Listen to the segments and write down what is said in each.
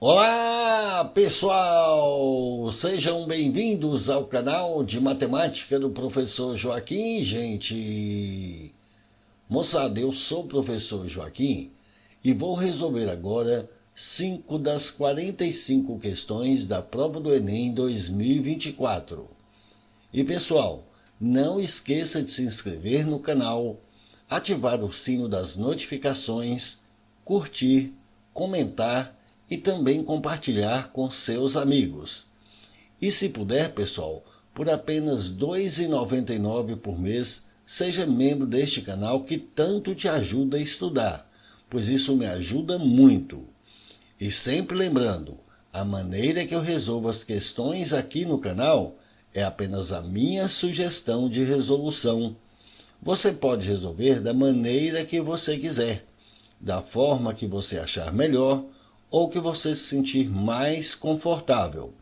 Olá, pessoal! Sejam bem-vindos ao canal de matemática do professor Joaquim, gente! Moçada, eu sou o professor Joaquim e vou resolver agora 5 das 45 questões da prova do Enem 2024. E, pessoal, não esqueça de se inscrever no canal, ativar o sino das notificações, curtir, comentar e também compartilhar com seus amigos. E se puder, pessoal, por apenas R$ 2,99 por mês, seja membro deste canal que tanto te ajuda a estudar, pois isso me ajuda muito. E sempre lembrando, a maneira que eu resolvo as questões aqui no canal é apenas a minha sugestão de resolução. Você pode resolver da maneira que você quiser, da forma que você achar melhor, ou que você se sentir mais confortável.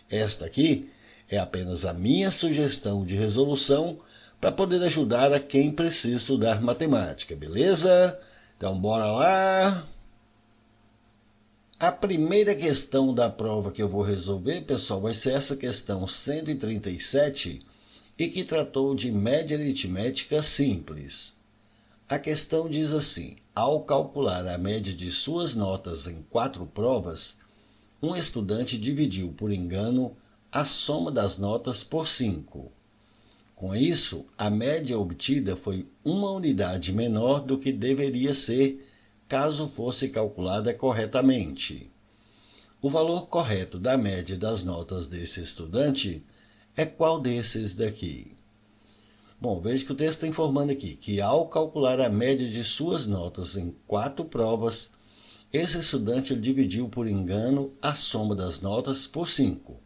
Esta aqui é apenas a minha sugestão de resolução para poder ajudar a quem precisa estudar matemática, beleza? Então bora lá! A primeira questão da prova que eu vou resolver, pessoal, vai ser essa questão 137 e que tratou de média aritmética simples. A questão diz assim: ao calcular a média de suas notas em 4 provas, um estudante dividiu, por engano, a soma das notas por 5. Com isso, a média obtida foi uma unidade menor do que deveria ser, caso fosse calculada corretamente. O valor correto da média das notas desse estudante é qual desses daqui? Bom, veja que o texto está informando aqui que ao calcular a média de suas notas em 4 provas, esse estudante dividiu por engano a soma das notas por 5.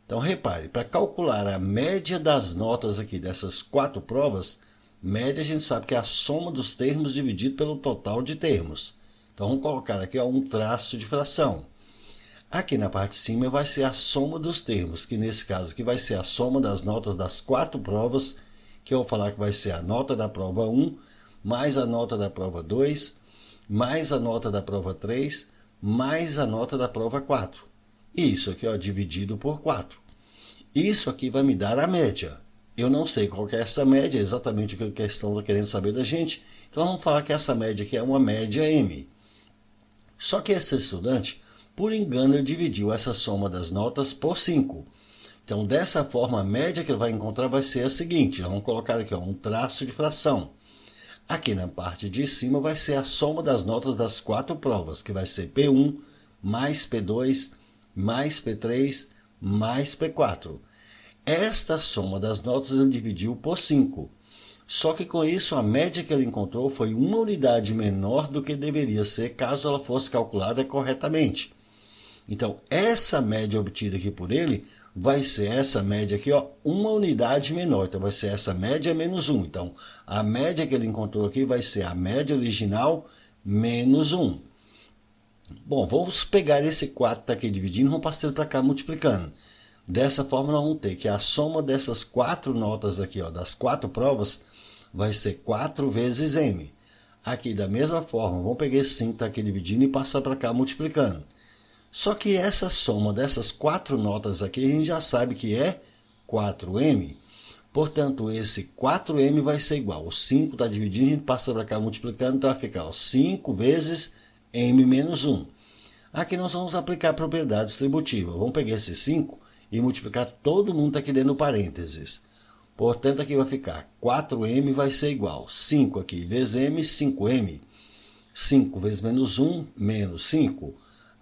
Então repare, para calcular a média das notas aqui dessas 4 provas, média a gente sabe que é a soma dos termos dividido pelo total de termos. Então vamos colocar aqui um traço de fração. Aqui na parte de cima vai ser a soma dos termos, que nesse caso aqui vai ser a soma das notas das 4 provas, que eu vou falar que vai ser a nota da prova 1, mais a nota da prova 2, mais a nota da prova 3, mais a nota da prova 4. Isso aqui, dividido por 4. Isso aqui vai me dar a média. Eu não sei qual que é essa média, exatamente o que a questão está querendo saber da gente. Então vamos falar que essa média aqui é uma média M. Só que esse estudante, por engano, ele dividiu essa soma das notas por 5. Então, dessa forma, a média que ele vai encontrar vai ser a seguinte. Vamos colocar aqui um traço de fração. Aqui na parte de cima vai ser a soma das notas das 4 provas, que vai ser P1 mais P2 mais P3 mais P4. Esta soma das notas ele dividiu por 5. Só que com isso, a média que ele encontrou foi uma unidade menor do que deveria ser caso ela fosse calculada corretamente. Então, essa média obtida aqui por ele vai ser essa média aqui, uma unidade menor. Então, vai ser essa média menos 1. Então, a média que ele encontrou aqui vai ser a média original menos 1. Bom, vamos pegar esse 4 que está aqui dividindo e vamos passar para cá multiplicando. Dessa forma, nós vamos ter que a soma dessas 4 notas aqui, das 4 provas, vai ser 4 vezes M. Aqui, da mesma forma, vamos pegar esse 5 que está aqui dividindo e passar para cá multiplicando. Só que essa soma dessas 4 notas aqui, a gente já sabe que é 4M. Portanto, esse 4M vai ser igual. O 5 está dividindo, a gente passa para cá multiplicando, então vai ficar 5 vezes M menos 1. Aqui nós vamos aplicar a propriedade distributiva. Vamos pegar esse 5 e multiplicar todo mundo aqui dentro do parênteses. Portanto, aqui vai ficar 4M vai ser igual. 5 aqui vezes M, 5M. 5 vezes menos 1, menos 5.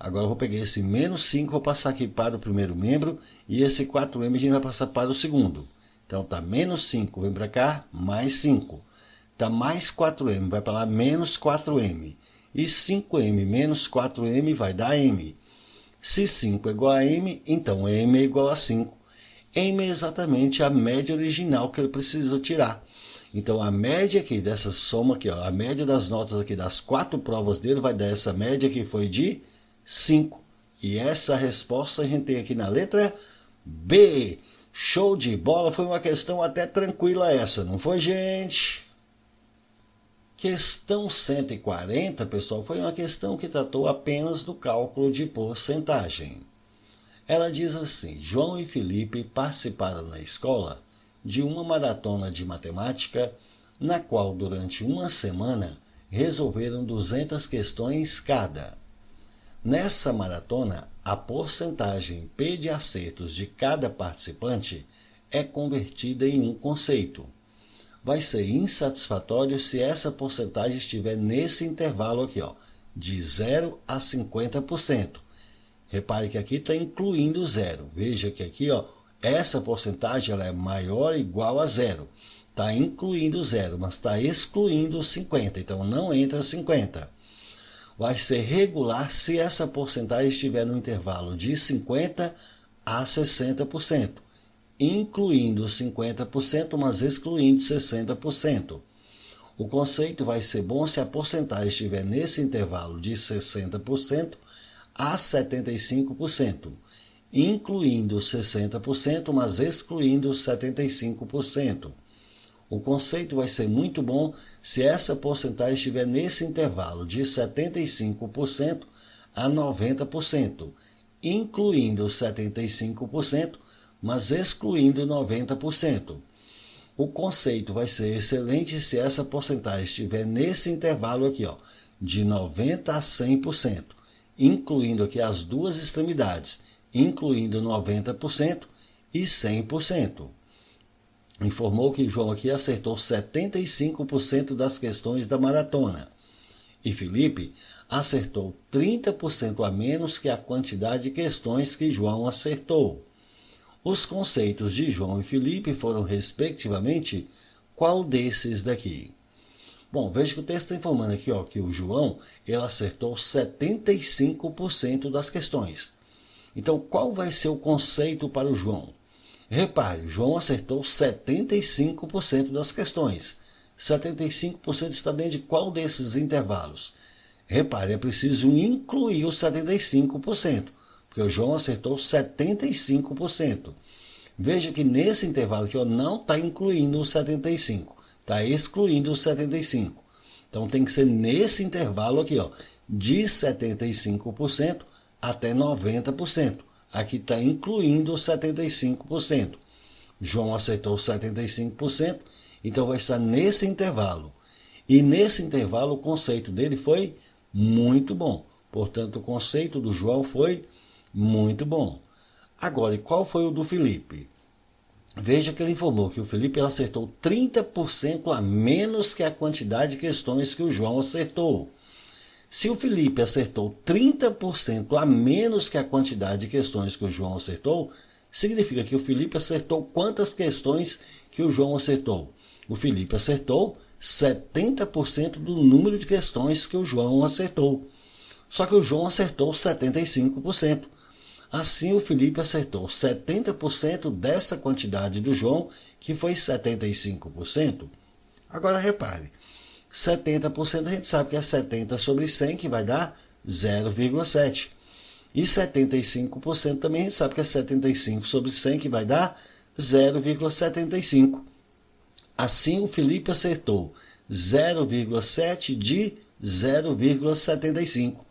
Agora eu vou pegar esse menos 5, vou passar aqui para o primeiro membro, e esse 4M a gente vai passar para o segundo. Então, está menos 5, vem para cá, mais 5. Está mais 4M, vai para lá, menos 4M. E 5M menos 4M vai dar M. Se 5 é igual a M, então M é igual a 5. M é exatamente a média original que ele precisa tirar. Então, a média aqui dessa soma aqui, a média das notas aqui das 4 provas dele vai dar essa média que foi de 5. E essa resposta a gente tem aqui na letra B. Show de bola, foi uma questão até tranquila essa, não foi, gente? Questão 140, pessoal, foi uma questão que tratou apenas do cálculo de porcentagem. Ela diz assim: João e Felipe participaram na escola de uma maratona de matemática, na qual durante uma semana resolveram 200 questões cada. Nessa maratona, a porcentagem P de acertos de cada participante é convertida em um conceito. Vai ser insatisfatório se essa porcentagem estiver nesse intervalo aqui, de 0 a 50%. Repare que aqui está incluindo zero. Veja que aqui, essa porcentagem ela é maior ou igual a zero. Está incluindo zero, mas está excluindo 50, então não entra 50. Vai ser regular se essa porcentagem estiver no intervalo de 50% a 60%, incluindo 50%, mas excluindo 60%. O conceito vai ser bom se a porcentagem estiver nesse intervalo de 60% a 75%, incluindo 60%, mas excluindo 75%. O conceito vai ser muito bom se essa porcentagem estiver nesse intervalo de 75% a 90%, incluindo 75%, mas excluindo 90%. O conceito vai ser excelente se essa porcentagem estiver nesse intervalo aqui, de 90% a 100%, incluindo aqui as duas extremidades, incluindo 90% e 100%. Informou que João aqui acertou 75% das questões da maratona e Felipe acertou 30% a menos que a quantidade de questões que João acertou. Os conceitos de João e Felipe foram, respectivamente, qual desses daqui? Bom, veja que o texto está informando aqui que o João ele acertou 75% das questões. Então, qual vai ser o conceito para o João? Repare, o João acertou 75% das questões. 75% está dentro de qual desses intervalos? Repare, é preciso incluir os 75%, porque o João acertou 75%. Veja que nesse intervalo aqui não está incluindo os 75%, está excluindo os 75%. Então tem que ser nesse intervalo aqui, de 75% até 90%. Aqui está incluindo os 75%. João acertou 75%, então vai estar nesse intervalo. E nesse intervalo o conceito dele foi muito bom. Portanto, o conceito do João foi muito bom. Agora, e qual foi o do Felipe? Veja que ele informou que o Felipe acertou 30% a menos que a quantidade de questões que o João acertou. Se o Felipe acertou 30% a menos que a quantidade de questões que o João acertou, significa que o Felipe acertou quantas questões que o João acertou? O Felipe acertou 70% do número de questões que o João acertou. Só que o João acertou 75%. Assim, o Felipe acertou 70% dessa quantidade do João, que foi 75%. Agora, repare. 70% a gente sabe que é 70 sobre 100, que vai dar 0,7. E 75% também a gente sabe que é 75 sobre 100, que vai dar 0,75. Assim, o Felipe acertou 0,7 de 0,75.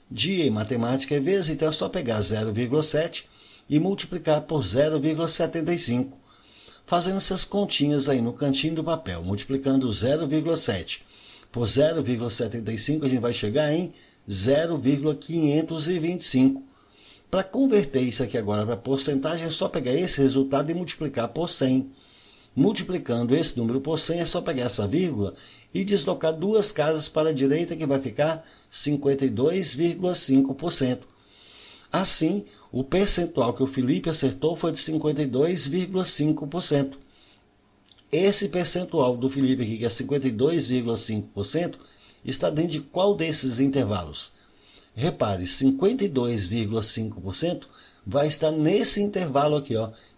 De em matemática é vezes, então é só pegar 0,7 e multiplicar por 0,75. Fazendo essas continhas aí no cantinho do papel, multiplicando 0,7 por 0,75, a gente vai chegar em 0,525. Para converter isso aqui agora para porcentagem, é só pegar esse resultado e multiplicar por 100. Multiplicando esse número por 100, é só pegar essa vírgula e deslocar duas casas para a direita, que vai ficar 52,5%. Assim, o percentual que o Felipe acertou foi de 52,5%. Esse percentual do Felipe aqui, que é 52,5%, está dentro de qual desses intervalos? Repare, 52,5% vai estar nesse intervalo aqui,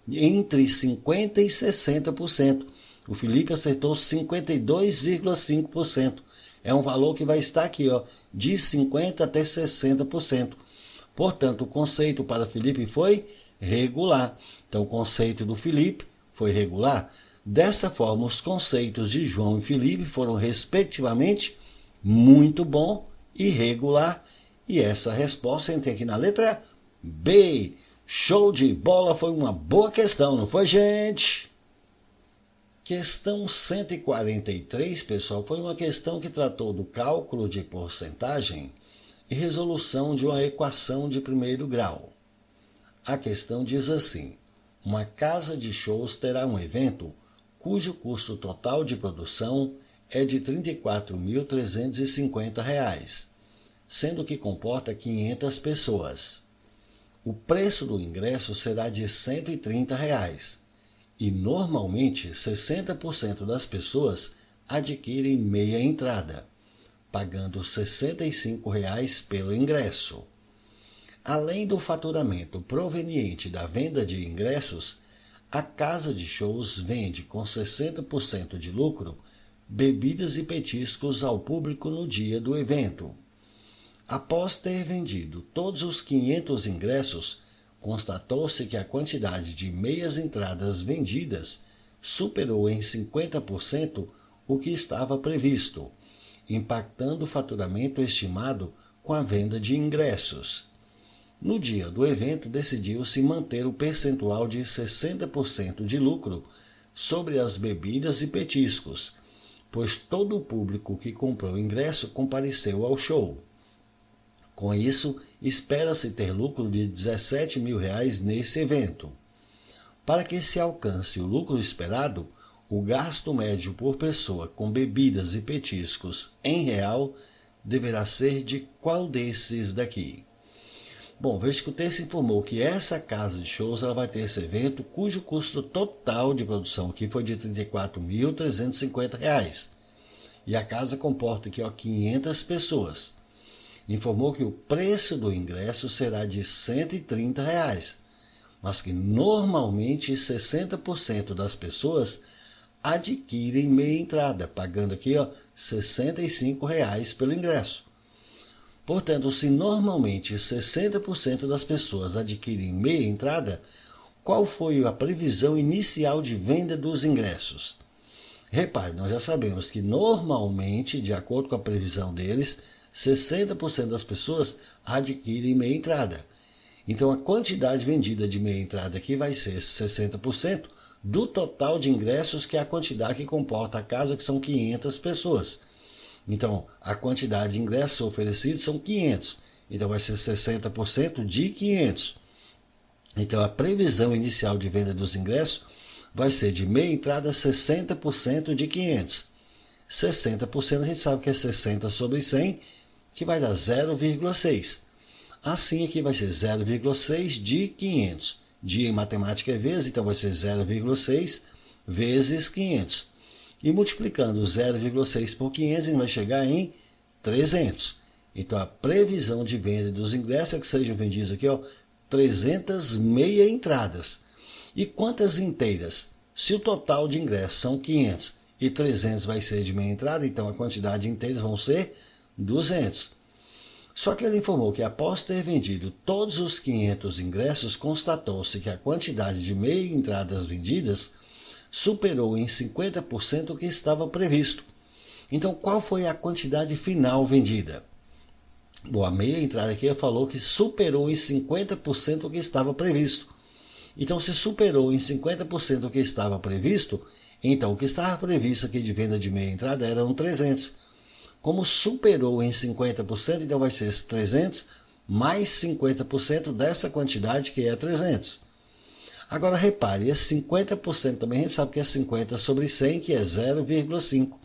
entre 50% e 60%. O Felipe acertou 52,5%. É um valor que vai estar aqui, de 50% até 60%. Portanto, o conceito para Felipe foi regular. Então, o conceito do Felipe foi regular. Dessa forma, os conceitos de João e Felipe foram, respectivamente, muito bom e regular. E essa resposta a gente tem aqui na letra B. Show de bola, foi uma boa questão, não foi, gente? Questão 143, pessoal, foi uma questão que tratou do cálculo de porcentagem e resolução de uma equação de primeiro grau. A questão diz assim: uma casa de shows terá um evento cujo custo total de produção é de R$ 34.350, sendo que comporta 500 pessoas. O preço do ingresso será de R$ 130 e, normalmente, 60% das pessoas adquirem meia entrada, pagando R$ 65 pelo ingresso. Além do faturamento proveniente da venda de ingressos, a casa de shows vende com 60% de lucro bebidas e petiscos ao público no dia do evento. Após ter vendido todos os 500 ingressos, constatou-se que a quantidade de meias entradas vendidas superou em 50% o que estava previsto, impactando o faturamento estimado com a venda de ingressos. No dia do evento, decidiu-se manter o percentual de 60% de lucro sobre as bebidas e petiscos, pois todo o público que comprou o ingresso compareceu ao show. Com isso, espera-se ter lucro de R$ 17 mil nesse evento. Para que se alcance o lucro esperado, o gasto médio por pessoa com bebidas e petiscos em real deverá ser de qual desses daqui? Bom, veja que o texto informou que essa casa de shows ela vai ter esse evento cujo custo total de produção aqui foi de R$ 34.350. E a casa comporta aqui 500 pessoas. Informou que o preço do ingresso será de R$ 130, mas que normalmente 60% das pessoas adquirem meia entrada, pagando aqui R$ 65 pelo ingresso. Portanto, se normalmente 60% das pessoas adquirem meia entrada, qual foi a previsão inicial de venda dos ingressos? Repare, nós já sabemos que normalmente, de acordo com a previsão deles, 60% das pessoas adquirem meia entrada. Então, a quantidade vendida de meia entrada aqui vai ser 60% do total de ingressos, que é a quantidade que comporta a casa, que são 500 pessoas. Então, a quantidade de ingressos oferecidos são 500. Então, vai ser 60% de 500. Então, a previsão inicial de venda dos ingressos vai ser de meia entrada 60% de 500. 60% a gente sabe que é 60 sobre 100, que vai dar 0,6. Assim aqui vai ser 0,6 de 500. De em matemática é vezes, então vai ser 0,6 vezes 500. E multiplicando 0,6 por 500, a gente vai chegar em 300. Então, a previsão de venda dos ingressos é que sejam vendidos aqui, 300 meia entradas. E quantas inteiras? Se o total de ingressos são 500 e 300 vai ser de meia entrada, então a quantidade de inteiras vão ser 200. Só que ele informou que após ter vendido todos os 500 ingressos, constatou-se que a quantidade de meia entradas vendidas superou em 50% o que estava previsto. Então, qual foi a quantidade final vendida? Bom, a meia entrada aqui falou que superou em 50% o que estava previsto. Então, se superou em 50% o que estava previsto, então o que estava previsto aqui de venda de meia entrada eram 300. Como superou em 50%, então vai ser 300 mais 50% dessa quantidade, que é 300. Agora, repare, esse 50% também a gente sabe que é 50 sobre 100, que é 0,5.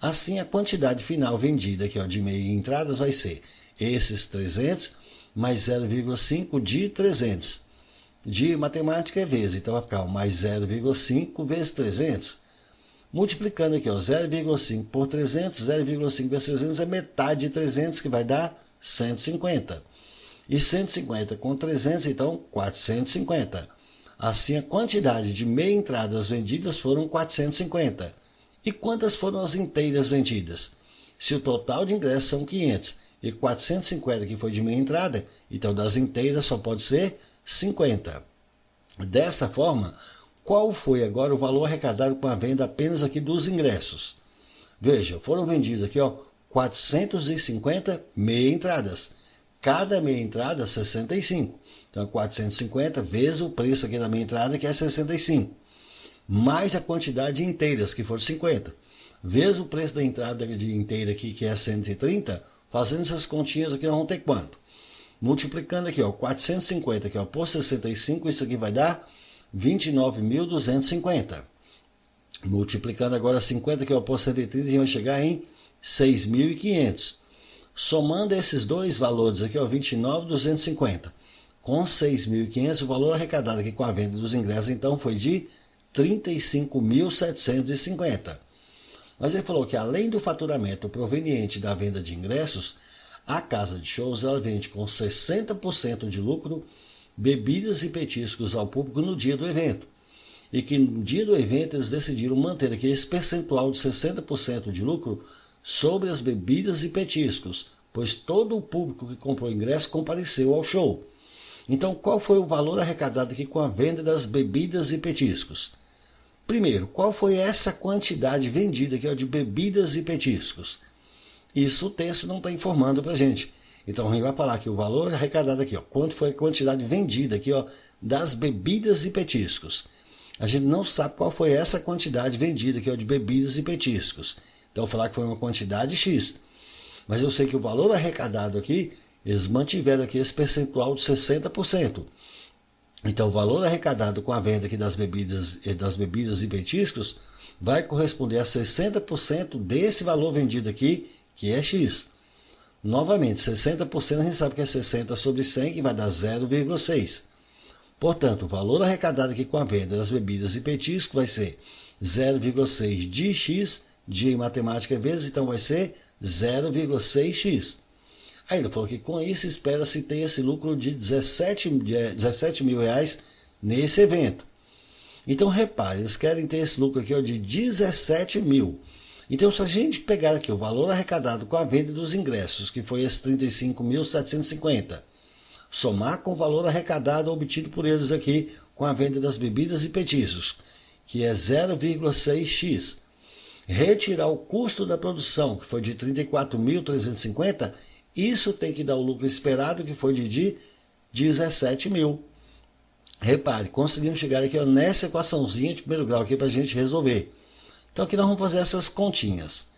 Assim, a quantidade final vendida aqui, de meia entradas vai ser esses 300 mais 0,5 de 300. De matemática é vezes, então vai ficar mais 0,5 vezes 300. Multiplicando aqui, 0,5 por 300, 0,5 vezes 300 é metade de 300, que vai dar 150. E 150 com 300, então 450. Assim, a quantidade de meia entradas vendidas foram 450. E quantas foram as inteiras vendidas? Se o total de ingressos são 500 e 450 que foi de meia entrada, então das inteiras só pode ser 50. Dessa forma, qual foi agora o valor arrecadado com a venda apenas aqui dos ingressos? Veja, foram vendidos aqui, 450 meia entradas. Cada meia entrada, 65. Então, 450 vezes o preço aqui da meia entrada, que é 65. Mais a quantidade de inteiras, que foram 50. Vezes o preço da entrada de inteira aqui, que é 130. Fazendo essas continhas aqui, nós vamos ter quanto? Multiplicando aqui, 450 aqui, por 65, isso aqui vai dar 29.250. Multiplicando agora 50 aqui, por 130, a gente vai chegar em 6.500. Somando esses dois valores aqui, 29.250 com 6.500, o valor arrecadado aqui com a venda dos ingressos, então, foi de 35.750. Mas ele falou que, além do faturamento proveniente da venda de ingressos, a casa de shows ela vende com 60% de lucro bebidas e petiscos ao público no dia do evento. E que no dia do evento eles decidiram manter aqui esse percentual de 60% de lucro sobre as bebidas e petiscos, pois todo o público que comprou ingresso compareceu ao show. Então, qual foi o valor arrecadado aqui com a venda das bebidas e petiscos? Primeiro, qual foi essa quantidade vendida aqui, de bebidas e petiscos? Isso o texto não está informando para a gente. Então, a gente vai falar que o valor arrecadado aqui, quanto foi a quantidade vendida aqui, das bebidas e petiscos. A gente não sabe qual foi essa quantidade vendida aqui, de bebidas e petiscos. Então, eu vou falar que foi uma quantidade X. Mas eu sei que o valor arrecadado aqui, eles mantiveram aqui esse percentual de 60%. Então, o valor arrecadado com a venda aqui das bebidas e petiscos vai corresponder a 60% desse valor vendido aqui, que é X. Novamente, 60% a gente sabe que é 60 sobre 100, que vai dar 0,6. Portanto, o valor arrecadado aqui com a venda das bebidas e petiscos vai ser 0,6 de X, de matemática vezes, então vai ser 0,6x. Aí ele falou que com isso espera-se ter esse lucro de 17 mil reais nesse evento. Então repare, eles querem ter esse lucro aqui de 17 mil. Então se a gente pegar aqui o valor arrecadado com a venda dos ingressos, que foi esse 35.750, somar com o valor arrecadado obtido por eles aqui com a venda das bebidas e petiscos, que é 0,6x, retirar o custo da produção, que foi de 34.350, isso tem que dar o lucro esperado, que foi de 17 mil. Repare, conseguimos chegar aqui nessa equaçãozinha de primeiro grau aqui para a gente resolver. Então aqui nós vamos fazer essas continhas.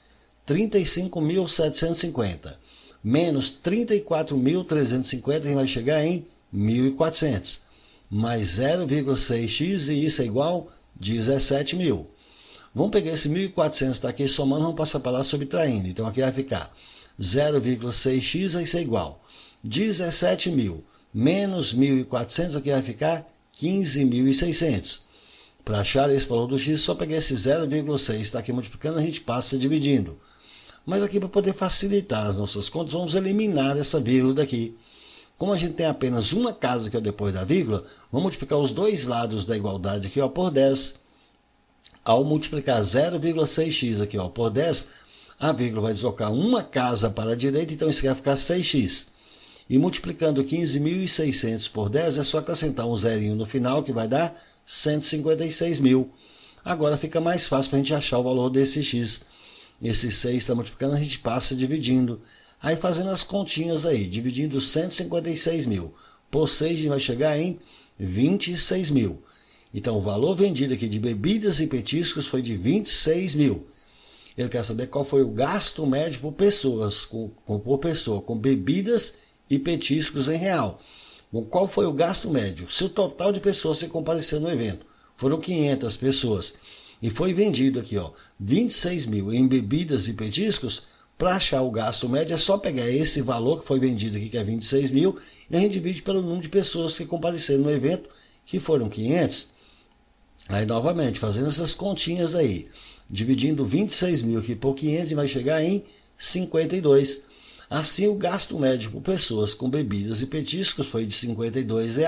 35.750 menos 34.350, a gente vai chegar em 1.400. Mais 0,6x, e isso é igual a 17 mil. Vamos pegar esse 1.400 está aqui somando, vamos passar para lá subtraindo. Então aqui vai ficar 0,6x, isso é igual a 17 mil menos 1.400, aqui vai ficar 15.600. Para achar esse valor do x, só pegar esse 0,6, está aqui multiplicando, a gente passa dividindo. Mas aqui, para poder facilitar as nossas contas, vamos eliminar essa vírgula daqui. Como a gente tem apenas uma casa que é depois da vírgula, vamos multiplicar os dois lados da igualdade aqui, por 10. Ao multiplicar 0,6x aqui, por 10, a vírgula vai deslocar uma casa para a direita, então isso aqui vai ficar 6x. E multiplicando 15.600 por 10, é só acrescentar um zerinho no final, que vai dar 156 mil. Agora fica mais fácil para a gente achar o valor desse x. Esse 6 está multiplicando, a gente passa dividindo. Aí fazendo as continhas aí, dividindo 156 mil por 6, a gente vai chegar em 26 mil. Então o valor vendido aqui de bebidas e petiscos foi de 26 mil. Ele quer saber qual foi o gasto médio por pessoa, com bebidas e petiscos em real. Bom, qual foi o gasto médio? Se o total de pessoas que compareceram no evento foram 500 pessoas e foi vendido aqui 26 mil em bebidas e petiscos, para achar o gasto médio é só pegar esse valor que foi vendido aqui, que é 26 mil, e a gente divide pelo número de pessoas que compareceram no evento, que foram 500. Aí novamente, fazendo essas continhas aí, dividindo 26 mil aqui por 500, vai chegar em 52. Assim, o gasto médio por pessoas com bebidas e petiscos foi de R$ 52.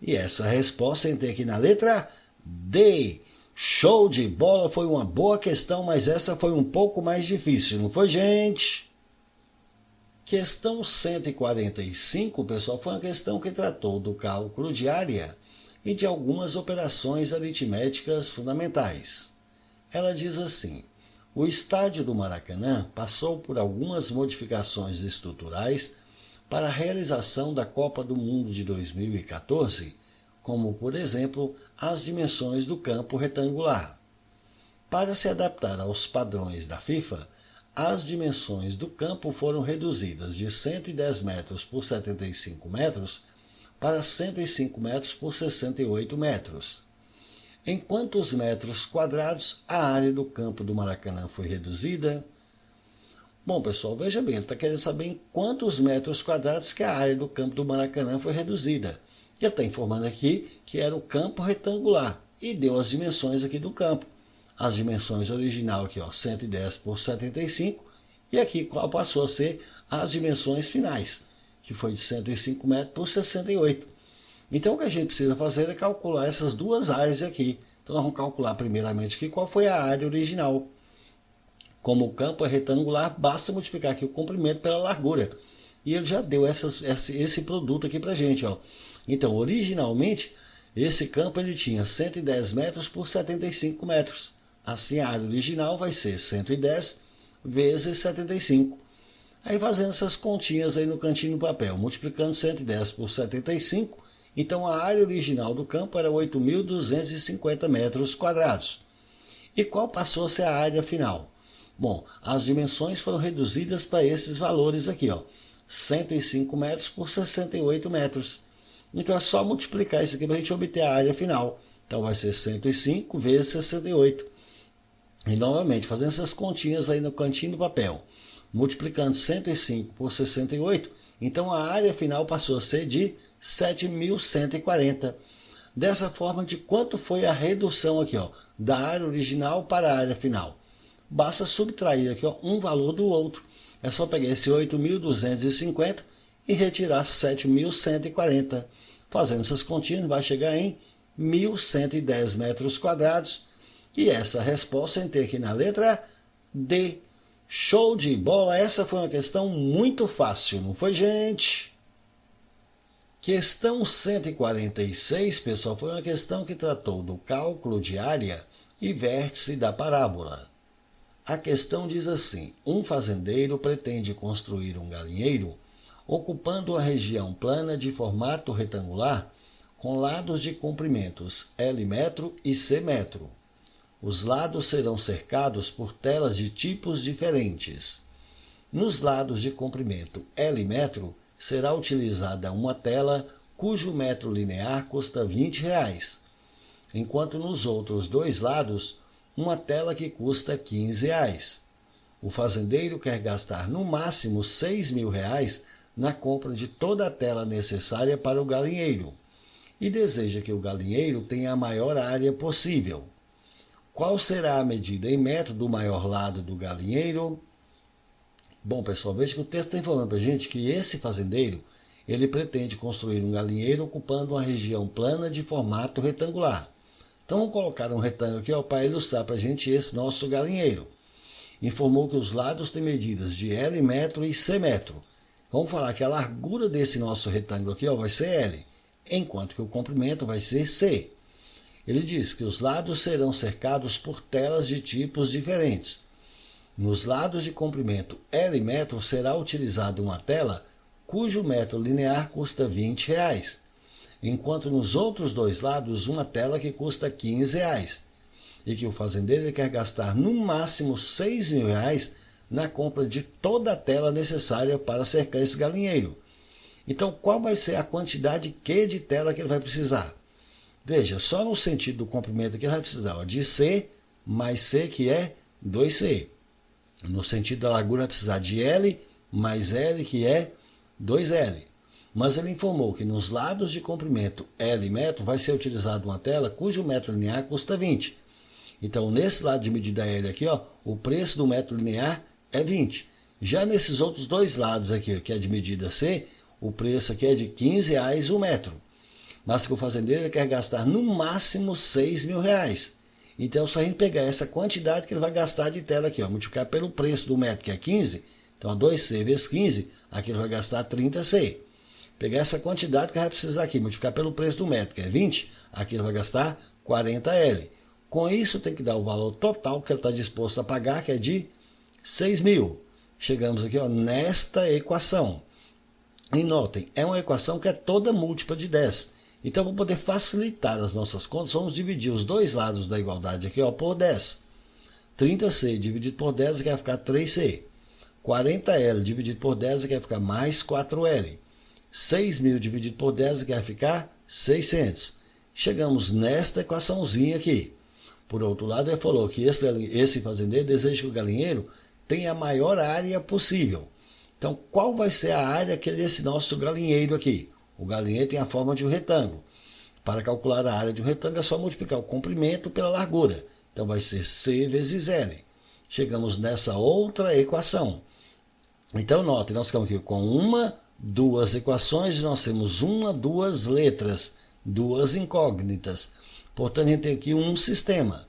E essa resposta entrei aqui na letra D. Show de bola, foi uma boa questão, mas essa foi um pouco mais difícil, não foi, gente? Questão 145, pessoal, foi uma questão que tratou do cálculo de área e de algumas operações aritméticas fundamentais. Ela diz assim: o estádio do Maracanã passou por algumas modificações estruturais para a realização da Copa do Mundo de 2014, como, por exemplo, as dimensões do campo retangular. Para se adaptar aos padrões da FIFA, as dimensões do campo foram reduzidas de 110 metros por 75 metros para 105 metros por 68 metros. Em quantos metros quadrados a área do campo do Maracanã foi reduzida? Bom, pessoal, veja bem, ele está querendo saber em quantos metros quadrados que a área do campo do Maracanã foi reduzida. Ele está informando aqui que era o campo retangular e deu as dimensões aqui do campo. As dimensões original aqui, ó, 110 por 75, e aqui qual passou a ser as dimensões finais, que foi de 105 metros por 68. Então o que a gente precisa fazer é calcular essas duas áreas aqui. Então nós vamos calcular primeiramente aqui qual foi a área original. Como o campo é retangular, basta multiplicar aqui o comprimento pela largura. E ele já deu esse produto aqui para a gente, ó. Então, originalmente, esse campo ele tinha 110 metros por 75 metros. Assim, a área original vai ser 110 vezes 75. Aí, fazendo essas continhas aí no cantinho do papel, multiplicando 110 por 75, então a área original do campo era 8.250 metros quadrados. E qual passou a ser a área final? Bom, as dimensões foram reduzidas para esses valores aqui, ó, 105 metros por 68 metros. Então é só multiplicar isso aqui para a gente obter a área final. Então vai ser 105 vezes 68. E novamente, fazendo essas continhas aí no cantinho do papel, multiplicando 105 por 68, então a área final passou a ser de 7.140. Dessa forma, de quanto foi a redução aqui, ó, da área original para a área final? Basta subtrair aqui, ó, um valor do outro. É só pegar esse 8.250 e retirar 7.140. Fazendo essas continhas, vai chegar em 1.110 metros quadrados. E essa resposta tem aqui na letra D. Show de bola! Essa foi uma questão muito fácil, não foi, gente? Questão 146, pessoal, foi uma questão que tratou do cálculo de área e vértice da parábola. A questão diz assim: um fazendeiro pretende construir um galinheiro ocupando a região plana de formato retangular com lados de comprimentos L metro e C metro. Os lados serão cercados por telas de tipos diferentes. Nos lados de comprimento L metro será utilizada uma tela cujo metro linear custa R$ 20, enquanto nos outros dois lados uma tela que custa R$ 15. O fazendeiro quer gastar no máximo R$ 6.000 na compra de toda a tela necessária para o galinheiro e deseja que o galinheiro tenha a maior área possível. Qual será a medida em metro do maior lado do galinheiro? Bom, pessoal, veja que o texto está informando para a gente que esse fazendeiro ele pretende construir um galinheiro ocupando uma região plana de formato retangular. Então, vamos colocar um retângulo aqui para ilustrar para a gente esse nosso galinheiro. Informou que os lados têm medidas de L metro e C metro. Vamos falar que a largura desse nosso retângulo aqui vai ser L, enquanto que o comprimento vai ser C. Ele diz que os lados serão cercados por telas de tipos diferentes. Nos lados de comprimento L metro será utilizada uma tela cujo metro linear custa R$ 20, enquanto nos outros dois lados uma tela que custa R$ 15, e que o fazendeiro quer gastar no máximo R$ 6.000 na compra de toda a tela necessária para cercar esse galinheiro. Então, qual vai ser a quantidade Q de tela que ele vai precisar? Veja, só no sentido do comprimento aqui ele vai precisar de C mais C, que é 2C. No sentido da largura vai precisar de L mais L, que é 2L. Mas ele informou que nos lados de comprimento L metro vai ser utilizada uma tela cujo metro linear custa 20. Então, nesse lado de medida L aqui, o preço do metro linear é 20. Já nesses outros dois lados aqui, que é de medida C, o preço aqui é de R$ 15 o metro. Mas que o fazendeiro quer gastar no máximo R$ 6.000. Então, se a gente pegar essa quantidade que ele vai gastar de tela aqui, multiplicar pelo preço do metro, que é 15, então 2C vezes 15, aqui ele vai gastar 30C. pegar essa quantidade que vai precisar aqui, multiplicar pelo preço do metro, que é 20, aqui ele vai gastar 40L. Com isso, tem que dar o valor total que ele está disposto a pagar, que é de 6.000. Chegamos aqui, ó, nesta equação. E notem, é uma equação que é toda múltipla de 10. Então, para poder facilitar as nossas contas, vamos dividir os dois lados da igualdade aqui, ó, por 10. 30C dividido por 10 aqui vai ficar 3C. 40L dividido por 10 aqui vai ficar mais 4L. 6.000 dividido por 10 aqui vai ficar 600. Chegamos nesta equaçãozinha aqui. Por outro lado, ele falou que esse fazendeiro deseja que o galinheiro tenha a maior área possível. Então, qual vai ser a área que desse nosso galinheiro aqui? O galinheiro tem a forma de um retângulo. Para calcular a área de um retângulo é só multiplicar o comprimento pela largura. Então, vai ser C vezes L. Chegamos nessa outra equação. Então, note, nós ficamos aqui com duas equações, nós temos duas letras, duas incógnitas. Portanto, a gente tem aqui um sistema.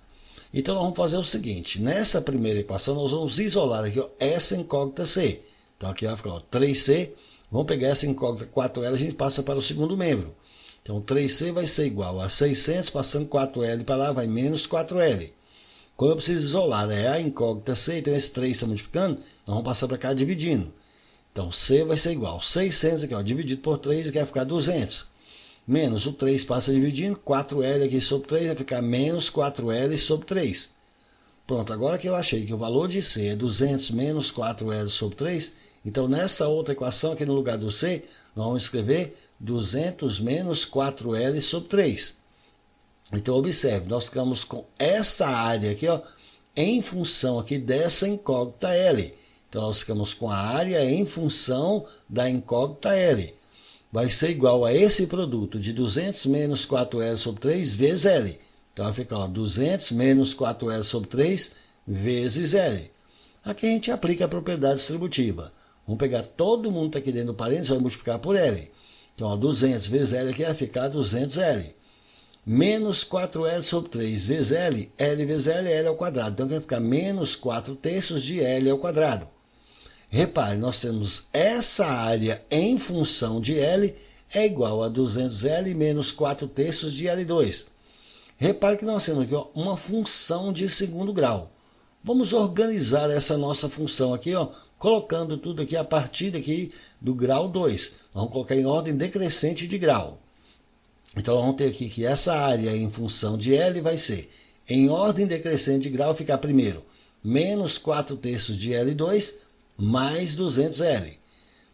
Então, nós vamos fazer o seguinte. Nessa primeira equação, nós vamos isolar aqui, ó, essa incógnita C. Então, aqui vai ficar, ó, 3C. Vamos pegar essa incógnita 4L, a gente passa para o segundo membro. Então, 3C vai ser igual a 600, passando 4L para lá, vai menos 4L. Como eu preciso isolar a incógnita C, então esse 3 está multiplicando, nós vamos passar para cá dividindo. Então, C vai ser igual a 600 aqui, ó, dividido por 3, aqui vai ficar 200. Menos o 3 passa dividindo, 4L aqui sobre 3 vai ficar menos 4L sobre 3. Pronto, agora que eu achei que o valor de C é 200 menos 4L sobre 3, então nessa outra equação, aqui no lugar do C, nós vamos escrever 200 menos 4L sobre 3. Então, observe, nós ficamos com essa área aqui, ó, em função aqui dessa incógnita L. Então, nós ficamos com a área em função da incógnita L. Vai ser igual a esse produto de 200 menos 4L sobre 3 vezes L. Então, vai ficar, ó, 200 menos 4L sobre 3 vezes L. Aqui a gente aplica a propriedade distributiva. Vamos pegar todo mundo que está aqui dentro do parênteses e vai multiplicar por L. Então, ó, 200 vezes L aqui vai ficar 200L. Menos 4L sobre 3 vezes L, L vezes L, L ao quadrado. Então, vai ficar menos 4/3 de L ao quadrado. Repare, nós temos essa área em função de L é igual a 200L menos 4/3 de L2. Repare que nós temos aqui, ó, uma função de segundo grau. Vamos organizar essa nossa função aqui, ó, colocando tudo aqui a partir daqui do grau 2. Vamos colocar em ordem decrescente de grau. Então, vamos ter aqui que essa área em função de L vai ser, em ordem decrescente de grau, ficar primeiro menos 4/3 de L2 mais 200L.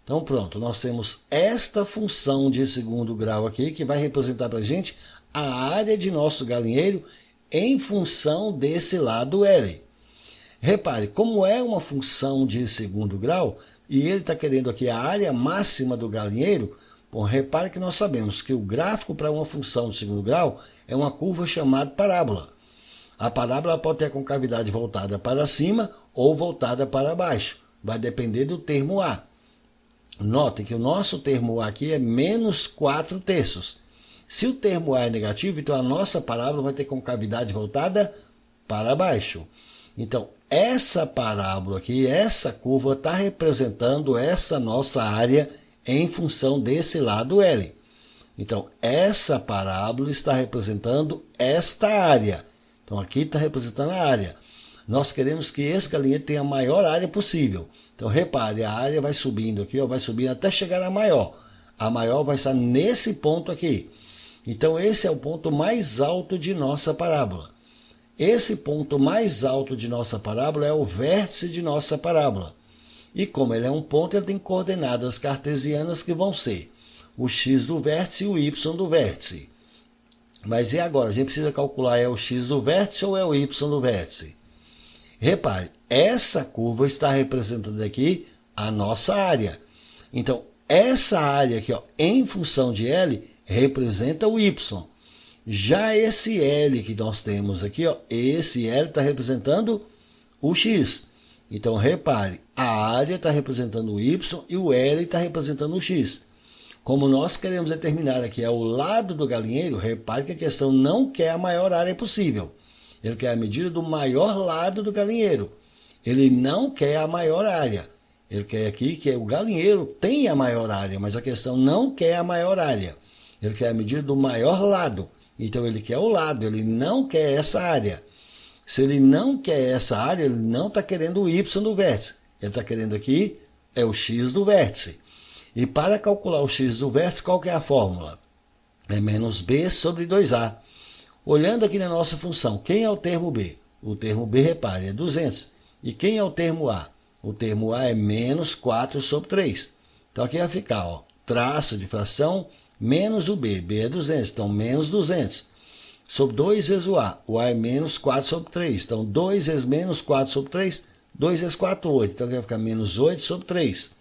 Então, pronto, nós temos esta função de segundo grau aqui, que vai representar para a gente a área de nosso galinheiro em função desse lado L. Repare, como é uma função de segundo grau, e ele está querendo aqui a área máxima do galinheiro, bom, repare que nós sabemos que o gráfico para uma função de segundo grau é uma curva chamada parábola. A parábola pode ter a concavidade voltada para cima ou voltada para baixo. Vai depender do termo A. Note que o nosso termo A aqui é menos 4/3. Se o termo A é negativo, então a nossa parábola vai ter concavidade voltada para baixo. Então, essa parábola aqui, essa curva está representando essa nossa área em função desse lado L. Então, essa parábola está representando esta área. Então, aqui está representando a área. Nós queremos que esse galinheiro tenha a maior área possível. Então, repare, a área vai subindo aqui, ó, vai subindo até chegar à maior. A maior vai estar nesse ponto aqui. Então, esse é o ponto mais alto de nossa parábola. Esse ponto mais alto de nossa parábola é o vértice de nossa parábola. E como ele é um ponto, ele tem coordenadas cartesianas que vão ser o x do vértice e o y do vértice. Mas e agora? A gente precisa calcular, é o x do vértice ou é o y do vértice? Repare, essa curva está representando aqui a nossa área. Então, essa área aqui, ó, em função de L, representa o y. Já esse L que nós temos aqui, ó, esse L está representando o x. Então, repare, a área está representando o y e o L está representando o x. Como nós queremos determinar aqui o lado do galinheiro, repare que a questão não quer a maior área possível. Ele quer a medida do maior lado do galinheiro. Ele não quer a maior área. Ele quer aqui que o galinheiro tenha a maior área, mas a questão não quer a maior área. Ele quer a medida do maior lado. Então ele quer o lado, ele não quer essa área. Se ele não quer essa área, ele não está querendo o y do vértice. Ele está querendo aqui é o x do vértice. E para calcular o x do vértice, qual que é a fórmula? É menos b sobre 2a. Olhando aqui na nossa função, quem é o termo b? O termo b, repare, é 200. E quem é o termo a? O termo a é menos 4 sobre 3. Então aqui vai ficar, ó, traço de fração menos o b. b é 200, então menos 200. Sobre 2 vezes o a é menos 4 sobre 3. Então 2 vezes menos 4 sobre 3, 2 vezes 4, 8. Então aqui vai ficar menos 8 sobre 3.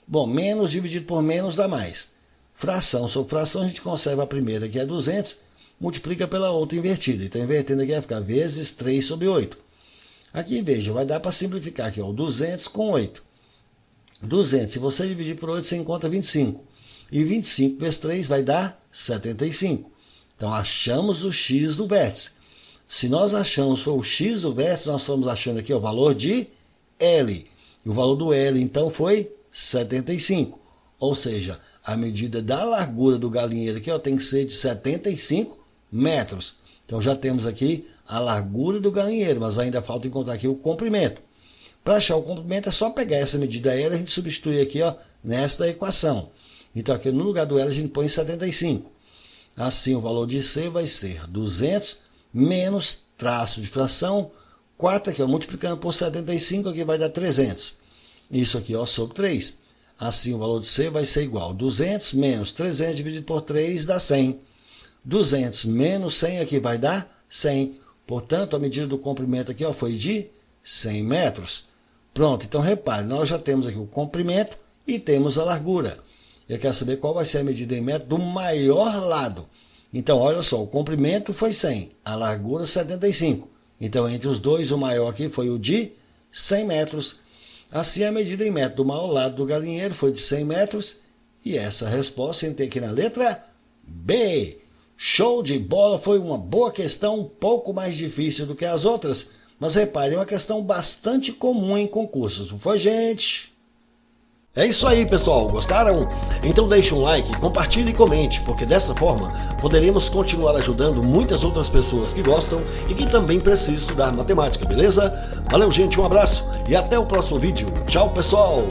Bom, menos dividido por menos dá mais. Fração sobre fração, a gente conserva a primeira, que é 200, multiplica pela outra invertida. Então, invertendo aqui vai ficar vezes 3 sobre 8. Aqui, veja, vai dar para simplificar aqui, ó, 200 com 8. 200, se você dividir por 8, você encontra 25. E 25 vezes 3 vai dar 75. Então, achamos o x do vértice. Se nós achamos o x do vértice, nós estamos achando aqui ó, o valor de L. E o valor do L, então, foi 75. Ou seja, a medida da largura do galinheiro aqui ó, tem que ser de 75 metros. Então, já temos aqui a largura do galinheiro, mas ainda falta encontrar aqui o comprimento. Para achar o comprimento, é só pegar essa medida L e a gente substitui aqui ó, nesta equação. Então, aqui no lugar do L, a gente põe 75. Assim, o valor de C vai ser 200 menos traço de fração, 4 aqui, ó, multiplicando por 75, aqui vai dar 300. Isso aqui, ó, sobre 3. Assim, o valor de C vai ser igual a 200 menos 300 dividido por 3 dá 100. 200 menos 100 aqui vai dar 100. Portanto, a medida do comprimento aqui ó, foi de 100 metros. Pronto, então repare, nós já temos aqui o comprimento e temos a largura. Eu quero saber qual vai ser a medida em metro do maior lado. Então, olha só, o comprimento foi 100, a largura 75. Então, entre os dois, o maior aqui foi o de 100 metros. Assim, a medida em metro do maior lado do galinheiro foi de 100 metros. E essa resposta tem aqui na letra B. Show de bola, foi uma boa questão, um pouco mais difícil do que as outras. Mas repare, é uma questão bastante comum em concursos, não foi, gente? É isso aí, pessoal. Gostaram? Então deixe um like, compartilhe e comente, porque dessa forma poderemos continuar ajudando muitas outras pessoas que gostam e que também precisam estudar matemática, beleza? Valeu, gente, um abraço e até o próximo vídeo. Tchau, pessoal!